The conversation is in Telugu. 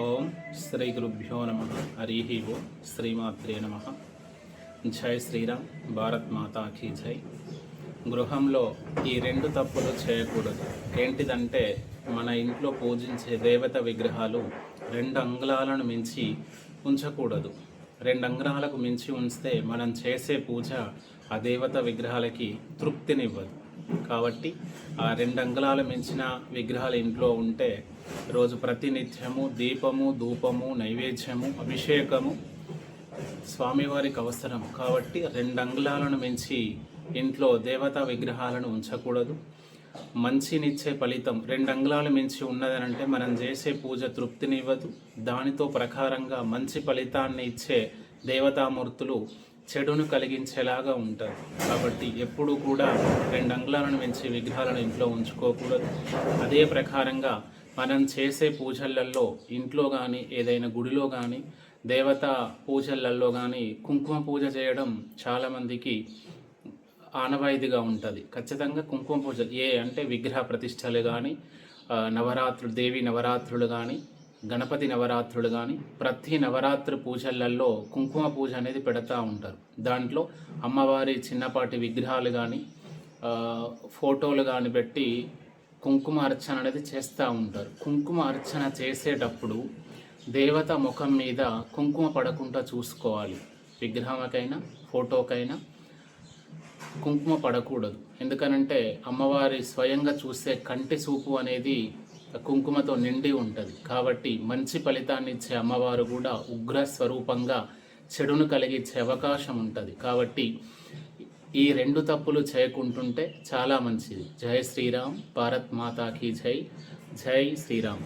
ఓం శ్రీ గురుభ్యో నమ. హరి ఓం. శ్రీమాత్రే నమ. జై శ్రీరామ్. భారత్ మాతాకి జై. గృహంలో ఈ రెండు తప్పులు చేయకూడదు. ఏంటిదంటే, మన ఇంట్లో పూజించే దేవత విగ్రహాలు 2 అంగుళాలను మించి ఉంచకూడదు. 2 అంగుళాలకు మించి ఉంచితే మనం చేసే పూజ ఆ దేవత విగ్రహాలకి తృప్తినివ్వదు. కాబట్టి ఆ 2 అంగుళాలు మించిన విగ్రహాలు ఇంట్లో ఉంటే రోజు ప్రతినిత్యము దీపము, ధూపము, నైవేద్యము, అభిషేకము స్వామివారికి అవసరం. కాబట్టి 2 అంగుళాలను మించి ఇంట్లో దేవతా విగ్రహాలను ఉంచకూడదు. మంచినిచ్చే ఫలితం 2 అంగుళాలు మించి ఉన్నదనంటే మనం చేసే పూజ తృప్తినివ్వదు. దానితో ప్రకారంగా మంచి ఫలితాన్ని ఇచ్చే దేవతామూర్తులు చెడును కలిగించేలాగా ఉంటారు. కాబట్టి ఎప్పుడూ కూడా 2 అంగుళాలను మించి విగ్రహాలను ఇంట్లో ఉంచుకోకూడదు. అదే ప్రకారంగా మనం చేసే పూజలలో ఇంట్లో కానీ ఏదైనా గుడిలో కానీ దేవతా పూజలలో కానీ కుంకుమ పూజ చేయడం చాలామందికి ఆనవాయితీగా ఉంటుంది. ఖచ్చితంగా కుంకుమ పూజ అంటే విగ్రహ ప్రతిష్టలు కానీ నవరాత్రులు, దేవి నవరాత్రులు కానీ గణపతి నవరాత్రులు కానీ ప్రతి నవరాత్రి పూజలలో కుంకుమ పూజ అనేది పెడతా ఉంటారు. దాంట్లో అమ్మవారి చిన్నపాటి విగ్రహాలు కానీ ఫోటోలు కానీ పెట్టి కుంకుమ అర్చన అనేది చేస్తూ ఉంటారు. కుంకుమ అర్చన చేసేటప్పుడు దేవత ముఖం మీద కుంకుమ పడకుండా చూసుకోవాలి. విగ్రహంకైనా ఫోటోకైనా కుంకుమ పడకూడదు. ఎందుకనంటే అమ్మవారి స్వయంగా చూసే కంటి చూపు అనేది కుంకుమతో నిండి ఉంటుంది. కాబట్టి మంచి ఫలితాన్ని ఇచ్చే అమ్మవారు కూడా ఉగ్ర స్వరూపంగా చెడును కలిగించే అవకాశం ఉంటుంది. కాబట్టి ఈ 2 తప్పులు చేయకుంటుంటే చాలా మంచిది. జై శ్రీరామ్. భారత్ మాతాకి జై. జై శ్రీరామ్.